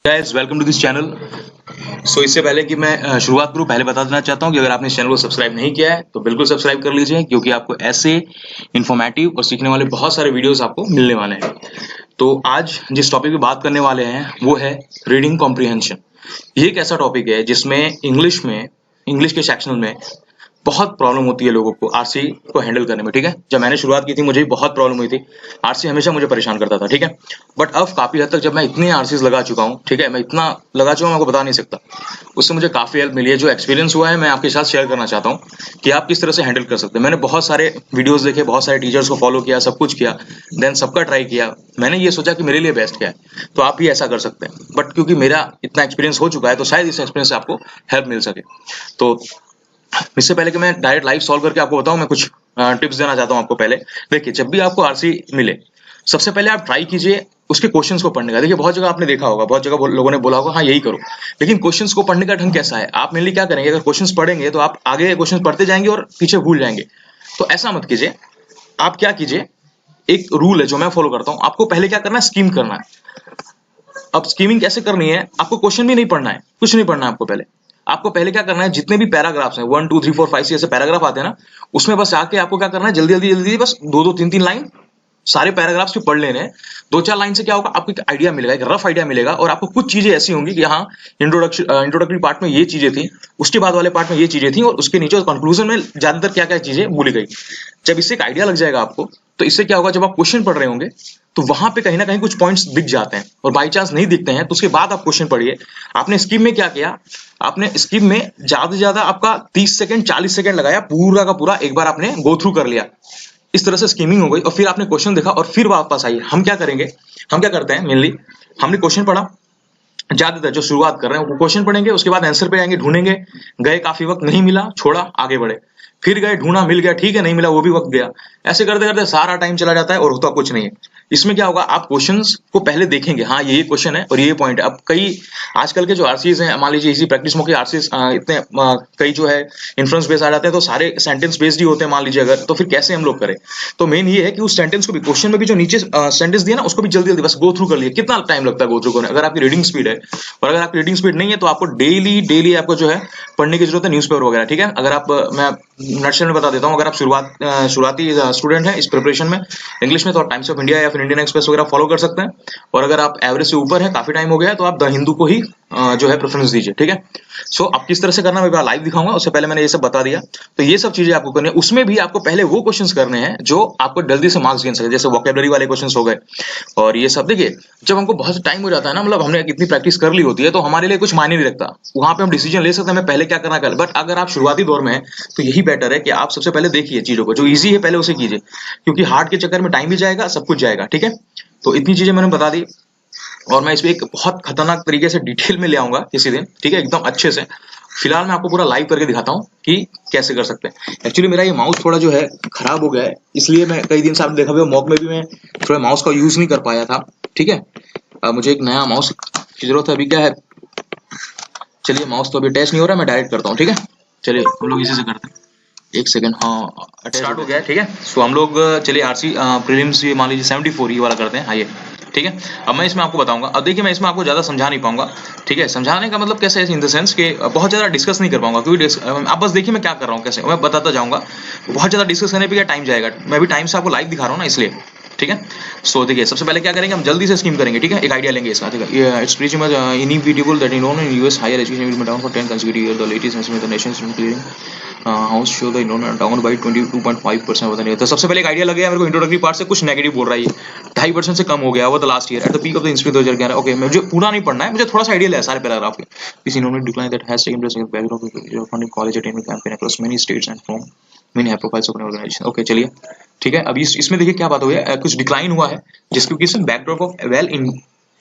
Guys welcome to this channel. इससे पहले कि मैं शुरुआत करूं, पहले बता देना चाहता हूं कि अगर आपने इस चैनल को सब्सक्राइब नहीं किया है तो बिल्कुल सब्सक्राइब कर लीजिए, क्योंकि आपको ऐसे इन्फॉर्मेटिव और सीखने वाले बहुत सारे वीडियोस आपको मिलने वाले हैं। तो आज जिस टॉपिक पे बात करने वाले हैं वो है रीडिंग कॉम्प्रिहेंशन। ये एक ऐसा टॉपिक है जिसमें इंग्लिश के सेक्शन में बहुत प्रॉब्लम होती है लोगों को आरसी को हैंडल करने में। ठीक है, जब मैंने शुरुआत की थी मुझे भी बहुत प्रॉब्लम हुई थी। आरसी हमेशा मुझे परेशान करता था। ठीक है, बट अब काफी हद तक जब मैं इतने आरसीज लगा चुका हूँ, ठीक है, मैं इतना लगा चुका हूँ, मैं आपको बता नहीं सकता। उससे मुझे काफी हेल्प मिली है। जो एक्सपीरियंस हुआ है मैं आपके साथ शेयर करना चाहता हूँ कि आप किस तरह से हैंडल कर सकते हैं। मैंने बहुत सारे वीडियोस देखे, बहुत सारे टीचर्स को फॉलो किया, सब कुछ किया, देन सबका ट्राई किया। मैंने ये सोचा कि मेरे लिए बेस्ट क्या है, तो आप भी ऐसा कर सकते हैं। बट क्योंकि मेरा इतना एक्सपीरियंस हो चुका है तो शायद इस एक्सपीरियंस से आपको हेल्प मिल सके। तो इससे पहले कि मैं डायरेक्ट लाइव सॉल्व करके आपको बताऊं, मैं कुछ टिप्स देना चाहता हूं आपको। पहले देखिए, जब भी आपको आरसी मिले, सबसे पहले आप ट्राई कीजिए उसके क्वेश्चंस को पढ़ने का। देखिए, बहुत जगह आपने देखा होगा, बहुत जगह लोगों ने बोला होगा हाँ यही करो, लेकिन क्वेश्चंस को पढ़ने का ढंग कैसा है? आप मेनली क्या करेंगे, अगर क्वेश्चंस पढ़ेंगे तो आप आगे क्वेश्चंस पढ़ते जाएंगे और पीछे भूल जाएंगे। तो ऐसा मत कीजिए। आप क्या कीजिए, एक रूल है जो मैं फॉलो करता हूँ। आपको पहले क्या करना है, स्कीम करना है। अब स्कीमिंग कैसे करनी है, आपको क्वेश्चन भी नहीं पढ़ना है, कुछ नहीं पढ़ना है। आपको पहले क्या करना है, जितने भी पैराग्राफ्स हैं 1 2 3 4 5 6 ऐसे पैराग्राफ आते हैं ना, उसमें बस आके आपको क्या करना है, जल्दी जल्दी जल्दी बस दो दो तीन तीन लाइन सारे पैराग्राफ्स भी पढ़ लेने हैं। दो चार लाइन से क्या होगा, आपको एक आइडिया मिलेगा, एक रफ आइडिया मिलेगा। और आपको कुछ चीजें ऐसी होंगी कि हाँ, इंट्रोडक्टरी पार्ट में ये चीजें थी, उसके बाद वाले पार्ट में ये चीजें थी, और उसके नीचे कंक्लूजन में ज्यादातर क्या क्या चीजें भूली गई। जब इससे एक आइडिया लग जाएगा आपको, तो इससे क्या होगा, जब आप क्वेश्चन पढ़ रहे होंगे तो वहां पे कहीं ना कहीं कुछ पॉइंट्स दिख जाते हैं। और बाई चांस नहीं दिखते हैं तो उसके बाद आप क्वेश्चन पढ़िए। आपने स्कीम में क्या किया, आपने स्कीम में ज्यादा से ज्यादा आपका 30 सेकंड 40 सेकंड लगाया, पूरा का पूरा एक बार आपने गो थ्रू कर लिया। इस तरह से स्कीमिंग हो गई, और फिर आपने क्वेश्चन देखा और फिर वापस आइए। हम क्या करेंगे, हम क्या करते हैं मेनली, हमने क्वेश्चन पढ़ा, ज्यादातर जो शुरुआत कर रहे हैं वो क्वेश्चन पढ़ेंगे, उसके बाद आंसर पे आएंगे, ढूंढेंगे, गए, काफी वक्त नहीं मिला, छोड़ा, आगे बढ़े, फिर गए, ढूंढा, मिल गया, ठीक है, नहीं मिला, वो भी वक्त गया। ऐसे करते करते सारा टाइम चला जाता है और होता कुछ नहीं है। इसमें क्या होगा, आप क्वेश्चंस को पहले देखेंगे, हाँ ये क्वेश्चन है और ये पॉइंट है। अब कई आजकल के जो आरसीएस हैं, मान लीजिए इसी प्रैक्टिस में आरसीएस इतने कई जो है इन्फ्लुएंस बेस आ जाते हैं, तो सारे सेंटेंस बेस्ड ही होते हैं मान लीजिए अगर, तो फिर कैसे हम लोग करें। तो मेन ये है कि उस सेंटेंस को भी, क्वेश्चन में भी जो नीचे सेंटेंस दिया ना, उसको भी जल्दी जल्दी बस गो थ्रू कर लिए। कितना टाइम लगता है गो थ्रू करने, अगर आपकी रीडिंग स्पीड है। और अगर आपकी रीडिंग स्पीड नहीं है तो आपको डेली डेली आपको जो है पढ़ने की जरूरत है, न्यूज़पेपर वगैरह। ठीक है, अगर आप मैं नटशेल में बता देता हूँ, अगर आप शुरुआती स्टूडेंट हैं इस प्रिपरेशन में इंग्लिश में, तो आप टाइम्स ऑफ इंडिया या फिर इंडियन एक्सप्रेस वगैरह फॉलो कर सकते हैं। और अगर आप एवरेज से ऊपर है, काफी टाइम हो गया है, तो आप द हिंदू को ही जो है प्रेफरेंस दीजिए। ठीक है, सो अब किस तरह से करना मैं लाइव दिखाऊंगा, उससे पहले मैंने ये सब बता दिया। तो ये सब चीजें आपको करनी है। उसमें भी आपको पहले वो क्वेश्चंस करने हैं जो आपको जल्दी से मार्क्स गिन सके, जैसे वोकेबलरी वाले क्वेश्चंस हो गए। और ये सब देखिए, जब हमको बहुत टाइम हो जाता है ना, मतलब हमने इतनी प्रैक्टिस कर ली होती है, तो हमारे लिए कुछ मायने नहीं रखता। वहां पे हम डिसीजन ले सकते हैं मैं पहले क्या करना कर। बट अगर आप शुरुआती दौर में हैं तो यही बेटर है कि आप सबसे पहले देखिए चीजों को, जो ईजी है पहले उसे कीजिए, क्योंकि हार्ड के चक्कर में टाइम भी जाएगा, सब कुछ जाएगा। ठीक है, तो इतनी चीजें मैंने बता दी, और मैं इसमें एक बहुत खतरनाक तरीके से डिटेल में ले आऊंगा किसी दिन। ठीक है, एकदम अच्छे से। फिलहाल मैं आपको पूरा लाइव करके दिखाता हूँ कि कैसे कर सकते हैं। एक्चुअली मेरा ये माउस थोड़ा जो है खराब हो गया है, इसलिए मैं कई दिन से, आपने देखा हुआ मॉक में भी मैं थोड़ा माउस का यूज नहीं कर पाया था। ठीक है, मुझे एक नया माउस की जरूरत है। अभी क्या है, चलिए माउस तो अभी अटैच नहीं हो रहा, मैं डायरेक्ट करता हूँ। ठीक है, चलिए हम लोग इसी से करते हैं। एक सेकंड, हाँ स्टार्ट हो गया है। ठीक है, सो हम लोग चलिए आरसी प्रीलिम्स मान लीजिए 74 ये वाला करते हैं। आइए, ठीक है, अब मैं इसमें आपको बताऊंगा। अब देखिए, मैं इसमें आपको ज्यादा समझा नहीं पाऊंगा। ठीक है, समझाने का मतलब कैसे, इन द सेंस कि बहुत ज्यादा डिस्कस नहीं कर पाऊंगा, क्योंकि आप बस देखिए मैं क्या कर रहा हूँ, कैसे मैं बताता जाऊंगा। बहुत ज्यादा डिस्कस करने पे क्या टाइम जाएगा, मैं भी टाइम से आपको लाइव दिखा रहा हूँ ना, इसलिए। ठीक है, सो देखिए, सबसे पहले क्या करेंगे, हम जल्दी से स्कीम करेंगे। ठीक है, एक आइडिया लेंगे इसका। ठीक है, it's pretty much inevitable that in US higher education will be down for 10 consecutive years. The latest estimate of the nation's including house show the enrolment down by 22.5% पता नहीं। तो सबसे पहले एक आइडिया लग गया मेरे को, इंट्रोडक्टरी पार्ट से कुछ नेगेटिव बोल रहा है ये, 2.5% से कम हो गया वो the last year at the peak of the institute 2011। Okay, मुझे पूरा नहीं पढ़ना है, मुझे थोड़ा सा आइडिया है सारे पैराग्राफ के। This enrolment decline that has taken place in the background of funding college attainment campaign across many states and from many high profiles of organisation. Okay, चलिए, ठीक है। अब इसमें देखिए क्या बात हुई है, कुछ डिक्लाइन हुआ है जिसकी backdrop of well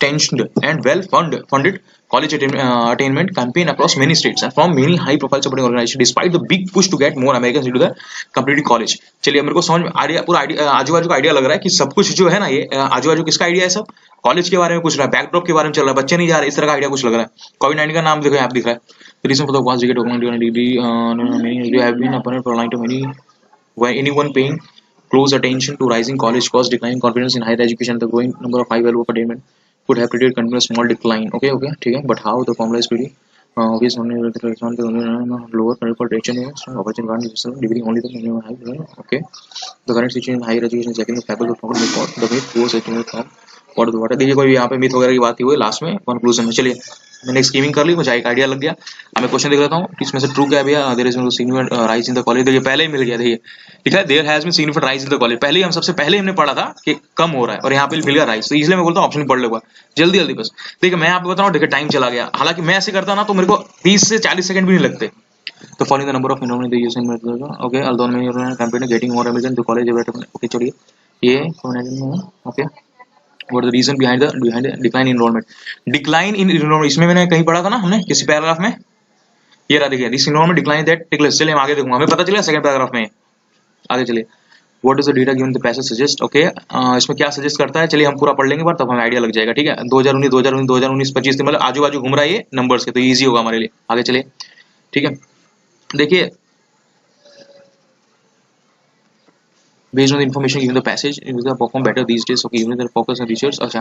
intentioned and well funded college attainment campaign across many states and from many high profile supporting organizations despite the big push to get more Americans into the competitive college। चलिए, मेरे को समझ में idea, पूरा idea, आजू बाजू का idea लग रहा है कि सब कुछ जो है ना, ये आजू बाजू किसका आइडिया है, सब कॉलेज के बारे में कुछ रहा है, बैकड्रॉप के बारे में चल रहा है, बच्चे नहीं जा रहे, इस तरह का आइडिया कुछ लग रहा है। कोविड-19 का नाम देखो यहाँ पे दिख रहा है, reason for the vast degree document degree have been apparent for line to many when anyone paying close attention to rising college costs, declining confidence in higher education, the growing number of high value of attainment could have predicted continuous small decline. Okay, ठीक है. But how the formula is pretty obvious. Only lower current for tension is opportunity one is degree only the minimum high. Okay, the current situation in higher education is checking the faculty of the myth goes estimate from what the water. देखिए कोई यहाँ पे myth वगैरह की बात ही हुई last में conclusion में. चलिए मैंने एक स्कीमिंग कर ली, मुझे एक आइडिया लग गया. अब मैं क्वेश्चन देख लेता हूँ इसमें से ट्रू क्या है भैया. There is significant rise in the college. देखिए पहले ही मिल गया. देखिए लिखा है there has been significant rise in the college. पहले ही हम सबसे पहले हमने पढ़ा था कि कम हो रहा है और यहाँ पे मिल गया राइज. तो इसलिए मैं बोलता हूँ ऑप्शन पढ़ लेगा जल्दी जल्दी बस. देखिए मैं आपको बता रहा हूँ, देखिए टाइम चला गया. हालांकि मैं ऐसे करता ना तो मेरे को 30 से 40 सेकंड भी नहीं लगते. तो following the number of enrolment the use in okay although many compare getting more admission to college. Okay चलिए ये okay what the reason behind the decline in enrollment. इसमें मैंने कहीं पढ़ा था ना हमने किसी पैराग्राफ में. ये रहा देखिए this enrollment decline that take place. चलिए हम आगे देखूंगा, हमें पता चलेगा सेकंड पैराग्राफ में. आगे चलिए what does the data given the passage suggest. Okay इसमें क्या सजेस्ट करता है चलिए हम पूरा पढ़ लेंगे, तब हमें आइडिया लग जाएगा. ठीक है 2019 25 मतलब आजू बाजू घूम रहा है ये नंबर्स के, तो ईजी होगा हमारे लिए. आगे चलिए ठीक है. देखिए based on the information given the passage universities are perform better these days. Okay, universities are focus on research. अच्छा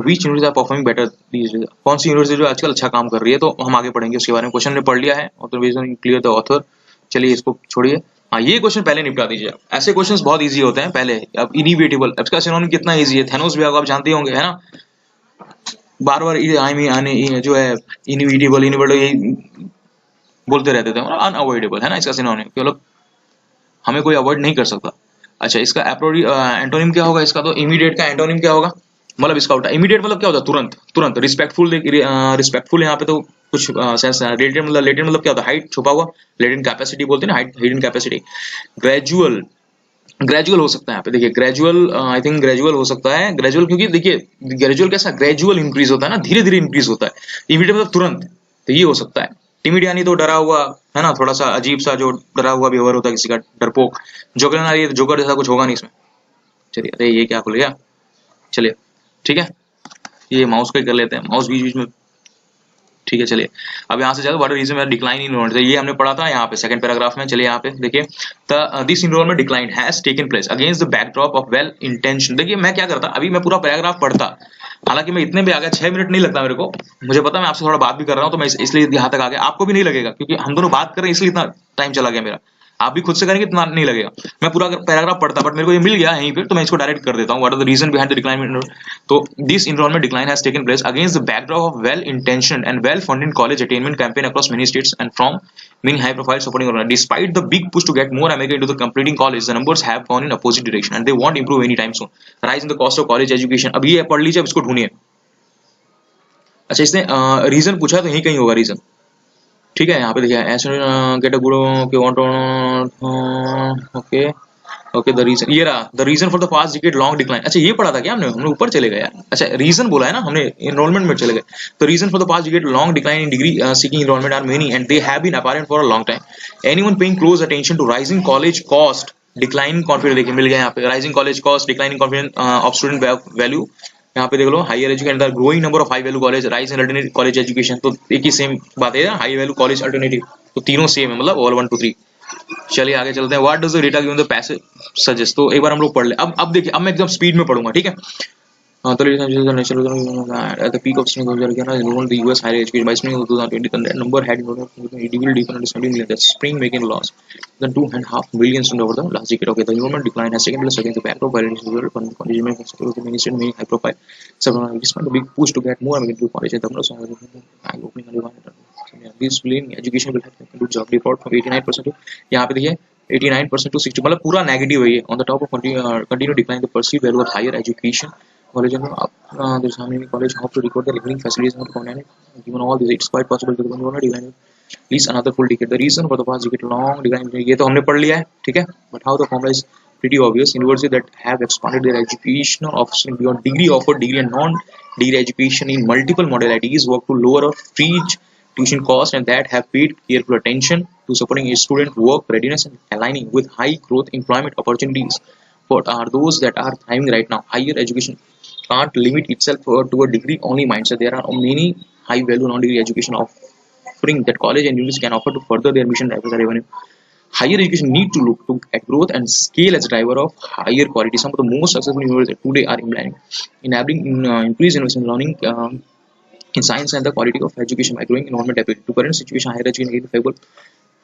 which universities are performing better these days. कौन सी यूनिवर्सिटी जो आजकल अच्छा काम कर रही है, तो हम आगे पढ़ेंगे उसके बारे में. क्वेश्चन ने पढ़ लिया है और based on clear the author. चलिए इसको छोड़िए. हाँ ये क्वेश्चन पहले निपटा दीजिए. ऐसे क्वेश्चंस बहुत इजी होते हैं पहले. अब इनइविटेबल इसका सिनोनिम कितना इजी है. थैनोस भी आप जानते होंगे है ना. बार बार आने जो है इनइविटेबल यही बोलते रहते थे. अनअवॉइडेबल है ना इसका सिनोनिम, मतलब हमें कोई अवॉइड नहीं कर सकता. अच्छा इसका एंटोनिम क्या होगा इसका. तो इमीडिएट का एंटोनिम क्या होगा, मतलब इसका उल्टा. इमीडिएट मतलब क्या होता है तुरंत तुरंत. रिस्पेक्टफुल यहाँ पे तो कुछ सेंस. लेटेंट मतलब क्या होता है हाइट छुपा हुआ. लेटेंट कैपेसिटी बोलते हैं ना, हिडन कैपेसिटी. ग्रेजुअल हो सकता है यहाँ पे. देखिए ग्रेजुअल आई थिंक ग्रेजुअल हो सकता है. ग्रेजुअल क्योंकि देखिए ग्रेजुअल कैसा ग्रेजुअल इंक्रीज होता है ना, धीरे धीरे इंक्रीज होता है. इमीडिएट मतलब तुरंत, तो ये हो सकता है. टिमिड यानी तो डरा हुआ है ना, थोड़ा सा अजीब सा जो डरा हुआ बिहेवियर होता है किसी का, डरपोक. जोकर ना, ये जोकर जैसा कुछ होगा नहीं इसमें. चलिए अरे ये क्या खुल गया. चलिए ठीक है ये माउस को कर लेते हैं, माउस बीच बीच में. ठीक है चलिए अब यहाँ से चलो what is reason for decline in enrolment. ये हमने पढ़ा था यहाँ पे सेकंड पैराग्राफ में. चलिए यहाँ पे देखिए this enrolment decline has taken place against the backdrop of well intention. देखिए मैं क्या करता, अभी मैं पूरा पैराग्राफ पढ़ता, हालांकि मैं इतने भी आ गया 6 मिनट नहीं लगता मेरे को. मुझे पता मैं आपसे थोड़ा बात भी कर रहा हूँ तो मैं इसलिए यहाँ तक आ गया. आपको भी नहीं लगेगा क्योंकि हम दोनों बात कर रहे हैं इसलिए इतना टाइम चला गया मेरा. आप भी खुद से करेंगे इतना नहीं लगेगा. मैं पूरा पैराग्राफ पढ़ता बट मेरे को ये मिल गया यहीं पे, तो मैं इसको डायरेक्ट कर देता हूँ. What are the reason behind the decline. तो this enrolment decline has taken place against the backdrop of well intentioned and well funded college attainment campaign across many states and from many high profile supporting organizations. Despite the big push to get more Americans into the completing college, the numbers have gone in opposite direction and they won't improve anytime soon. Rise in the cost of college education. अब ये पढ़ लीजिए, अब इसको ढूंढिए. अच्छा इसने reason पूछा तो यही कहीं होगा रीजन. ठीक है यहाँ पे देखिए get a good okay okay the reason. ये रहा the reason for the past decade long decline. अच्छा ये पढ़ा था क्या हमने ऊपर चले गए यार. अच्छा रीजन बोला है ना हमने, एनरोलमेंट में चले गए. तो reason for the past decade long decline in degree seeking enrolment are many and they have been apparent for a long time. Anyone paying close attention to rising college cost, declining confidence. देखिए मिल गया यहाँ पे rising college cost, declining confidence of student value. यहाँ पे देख लो higher education the growing number of high value college, rise in alternative college education. तो एक ही सेम बात है, हाई वैल्यू कॉलेज अल्टरनेटिव, तो तीनों सेम है मतलब ऑल 1 2 3. चलिए आगे चलते हैं. What does the data given the passage suggest. तो एक बार हम लोग पढ़ ले. अब देखिए अब मैं एकदम स्पीड में पढ़ूंगा. ठीक है तो at the peak of the US higher education by spring of 2020 the number had individual deep understanding million. That spring making loss than 2.5 million students over the last decade. Okay, the enrollment decline has taken place against the backdrop of many high profile. Despite the big push to get more American to college, this billion education will have a good job report from 89% to यहाँ पे देखिए 89% to 60, मतलब पूरा negative है ये. On the top of continue decline the perceived value of higher education. College and there's how many college hope to record the living facilities not common. Given all this, it's quite possible to decline at least another full decade. The reason for the past decade long decline, ये तो हमने पढ़ लिया है ठीक है. But how the formula is pretty obvious. Universities that have expanded their educational offering beyond degree, offered degree and non-degree education in multiple modalities, work to lower or free tuition costs, and that have paid careful attention to supporting a student work readiness and aligning with high growth employment opportunities. What are those that are thriving right now? Higher education can't limit itself to a degree only mindset. There are many high value non-degree education offering that college and universities can offer to further their mission as a revenue. Higher education need to look to at growth and scale as a driver of higher quality. Some of the most successful universities today are enabling increased investment in learning in science and the quality of education by growing environment ability. To current situation, higher education is favorable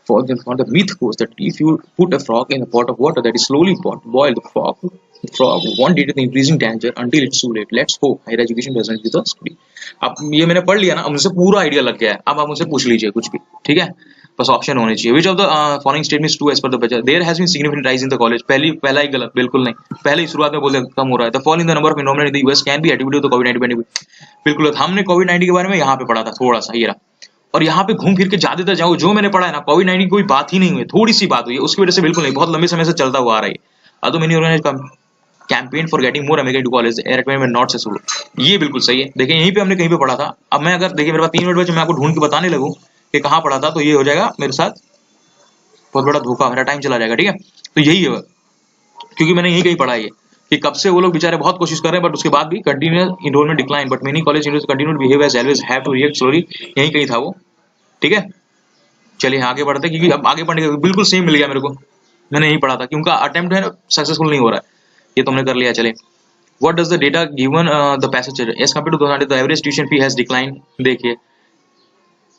for the myth goes that if you put a frog in a pot of water that is slowly boiled, the frog won't detect the increasing danger until it's too late. Let's hope higher education doesn't do the study. अब ये मैंने पढ़ लिया ना, अब मुझे पूरा idea लग गया है, अब आप मुझसे पूछ लीजिए कुछ भी, ठीक है, बस ऑप्शन होने चाहिए. Which of the following statements true as per the budget. There has been significant rise in the college. पहला ही गलत, बिल्कुल नहीं, पहले ही शुरुआत में बोलते कम हो रहा है. The fall in the number of enrolment in the US can be attributed to कोविड-19 पेंडेमिक. बिल्कुल, हमने कोविड-19 के बारे में यहाँ पे पढ़ा था थोड़ा सा, ये रहा. और यहाँ पे घूम फिर के ज्यादातर जाऊँ जो मैंने पढ़ा है ना, कोविड-19 की कोई बात ही नहीं हुई, थोड़ी सी बात हुई है, उसकी वजह से बिल्कुल नहीं, बहुत लंबे समय से चलता हुआ आ रहा है. Other many organize campaign for getting more American to college not successful. ये बिल्कुल सही है. देखिए यहीं पे हमने कहीं पे पढ़ा था. अब मैं अगर देखिए मेरे पास 3 मिनट बचे, मैं आपको ढूंढ के बताने लगूं कि कहाँ पढ़ा था, तो ये हो जाएगा मेरे साथ बहुत बड़ा धोखा, मेरा टाइम चला जाएगा, ठीक है. तो यही है, क्योंकि मैंने यही कहीं पढ़ा है कि कब से वो लोग बेचारे बहुत कोशिश कर रहे हैं, बट उसके बाद भी continuous enrolment decline, but many college university continue to behave as always have to react slowly. यही कहीं था वो, ठीक है. चलिए आगे बढ़ते हैं, क्योंकि अब आगे बढ़ने का बिल्कुल सेम मिल गया मेरे को, मैंने यही पढ़ा था कि उनका अटेम्प्ट है सक्सेसफुल नहीं हो रहा है, ये तुमने कर लिया. चले, what does the data given the passage as compare to 2020 the average tuition fee has decline. देखिए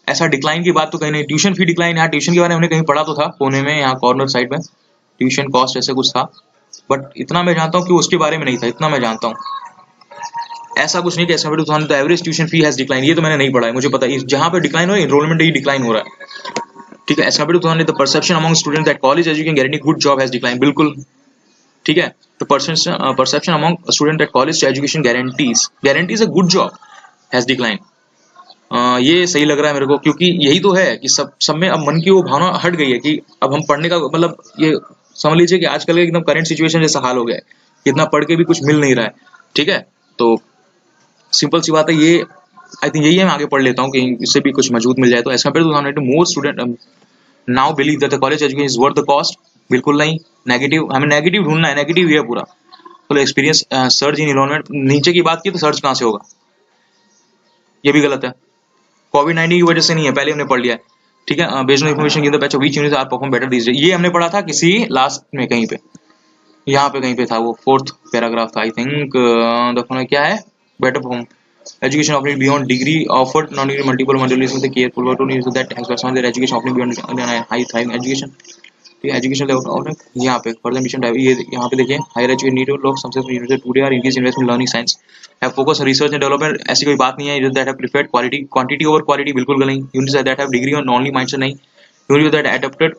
ऐसा डिक्लाइन की बात तो कहीं नहीं, ट्यूशन फी डिक्लाइन, यहाँ ट्यूशन के बारे में हमने कहीं पढ़ा तो था कोने में, यहाँ कॉर्नर साइड में ट्यूशन कॉस्ट ऐसे कुछ था, बट इतना मैं जानता हूँ कि उसके बारे में नहीं था, इतना मैं जानता हूँ. ऐसा कुछ नहीं कि as compare to the average tuition fee has decline, ये तो मैंने नहीं पढ़ा है, मुझे पता है जहाँ पे डिक्लाइन हो रहा है एनरोलमेंट ही डिक्लाइन हो रहा है, ठीक है. As compare to 2020 the perception among student that college education guarantee good job has decline. बिल्कुल ठीक है. तो perception among student that college education guarantees a good job has decline. ये सही लग रहा है मेरे को, क्योंकि यही तो है कि सब में अब मन की वो भावना हट गई है कि अब हम पढ़ने का मतलब, ये समझ लीजिए कि आजकल एकदम करंट सिचुएशन जैसा हाल हो गया है, इतना पढ़ के भी कुछ मिल नहीं रहा है, ठीक है. तो सिंपल सी बात है ये, आई थिंक यही है, मैं आगे पढ़ लेता हूँ कि इससे भी कुछ मजबूत मिल जाए. तो as compare to more student now believe that the college education is worth the cost. बिल्कुल नहीं, नेगेटिव, हमें नेगेटिव ढूंढना है, नेगेटिव ही है पूरा. तो एक्सपीरियंस सर्ज इन एनरोलमेंट, नीचे की बात की तो सर्च कहाँ से होगा, ये भी गलत है. कोविड-19 की वजह से नहीं है, पहले हमने पढ़ लिया है, ठीक है. Based on information given the batch of which units are perform better this day, ये हमने पढ़ा था किसी लास्ट में कहीं पे, यहाँ पे कहीं पे था, वो 4th पैराग्राफ था आई थिंक. देखो क्या है, better perform education offering beyond degree offered non degree multiple modalities with a careful work to use that has personal their education offering beyond high thriving education. ठीक है, education level और यहाँ पे further mission, ये यहाँ पे देखिए higher education need लोग successful university today are increase investment learning science have focus on research and development. ऐसी कोई बात नहीं है. That have preferred quality quantity over quality, बिल्कुल नहीं. University that have degree on only mindset नहीं. University that adopted,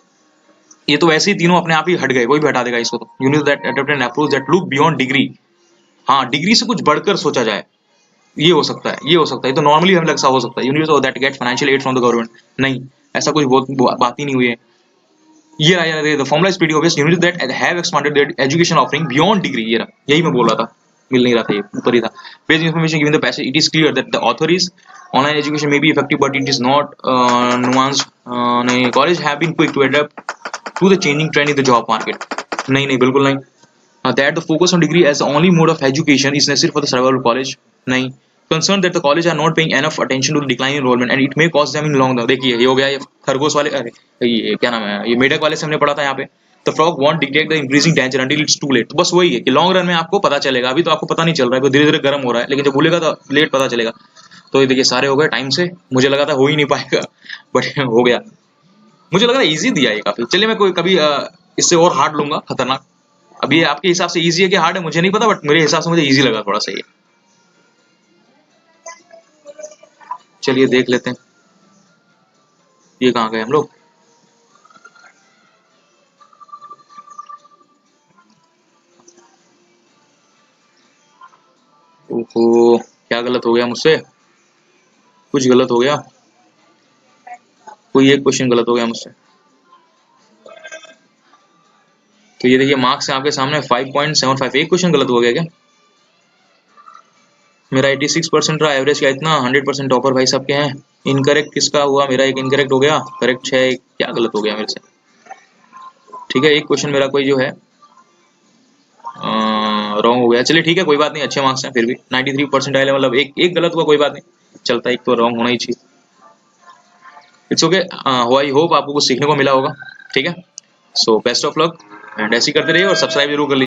ये तो वैसे ही तीनों अपने आप ही हट गए, कोई भी हटा देगा इसको. तो university that adopted an approach that look beyond degree, हाँ डिग्री से कुछ बढ़कर सोचा जाए, ये हो सकता है, ये हो सकता है, तो नॉर्मली हमें लगता हो सकता है. University that get financial aid from the government, नहीं ऐसा कुछ बात ही नहीं हुई है. ये आया the formula is pretty obvious. University that have expanded there education offering beyond degree, ये रहा, यही मैं बोल रहा था, मिल नहीं रहा था, ये ऊपर ही था. Based information given the passage it is clear that the author is online education may be effective but it is not nuanced. College have been quick to adopt to the changing trend in the job market. नहीं नहीं बिल्कुल नहीं. That the focus on degree as the only mode of education is necessary for the survival of college. नहीं. Concerned that the college are not paying enough attention to the decline in enrollment and it may cost them in long run. देखिए ये हो गया, ये खरगोश वाले, अरे ये क्या नाम है, ये मेढक वाले से हमने पढ़ा था यहाँ पे. The frog won't detect the increasing danger until it's too late. तो बस वही है कि लॉन्ग रन में आपको पता चलेगा, अभी तो आपको पता नहीं चल रहा है, धीरे धीरे गर्म हो रहा है, लेकिन जब भूलेगा तो लेट पता चलेगा. तो ये देखिए सारे हो गए टाइम से, मुझे लगा था हो ही नहीं पाएगा बट हो गया. मुझे लगा था इजी दिया ये काफी. चलिए मैं कोई कभी इससे और हार्ड लूंगा, खतरनाक. अब ये आपके हिसाब से इजी है कि हार्ड है मुझे नहीं पता, बट मेरे हिसाब से मुझे इजी लगा थोड़ा सा ये. चलिए देख लेते हैं ये कहाँ गए हम लोग. ओहो क्या गलत हो गया मुझसे, कुछ गलत हो गया, कोई एक क्वेश्चन गलत हो गया मुझसे. तो ये देखिए मार्क्स है आपके सामने 5.75, एक क्वेश्चन गलत हो गया क्या. मेरा 86% रहा एवरेज का, इतना 100% टॉपर भाई साहब के हैं. इनकरेक्ट किसका हुआ, मेरा एक इनकरेक्ट हो गया, करेक्ट है, क्या गलत हो गया मेरे से. ठीक है एक क्वेश्चन मेरा कोई जो है रॉन्ग हो गया. चलिए ठीक है कोई बात नहीं, अच्छे मार्क्स हैं फिर भी. 93% आए, मतलब एक गलत हुआ, कोई बात नहीं चलता है, एक तो रॉन्ग होना ही चाहिए. It's okay. आई होप आपको कुछ सीखने को मिला होगा. ठीक है so best of luck and ऐसे ही करते रहिए और सब्सक्राइब जरूर कर लीजिए।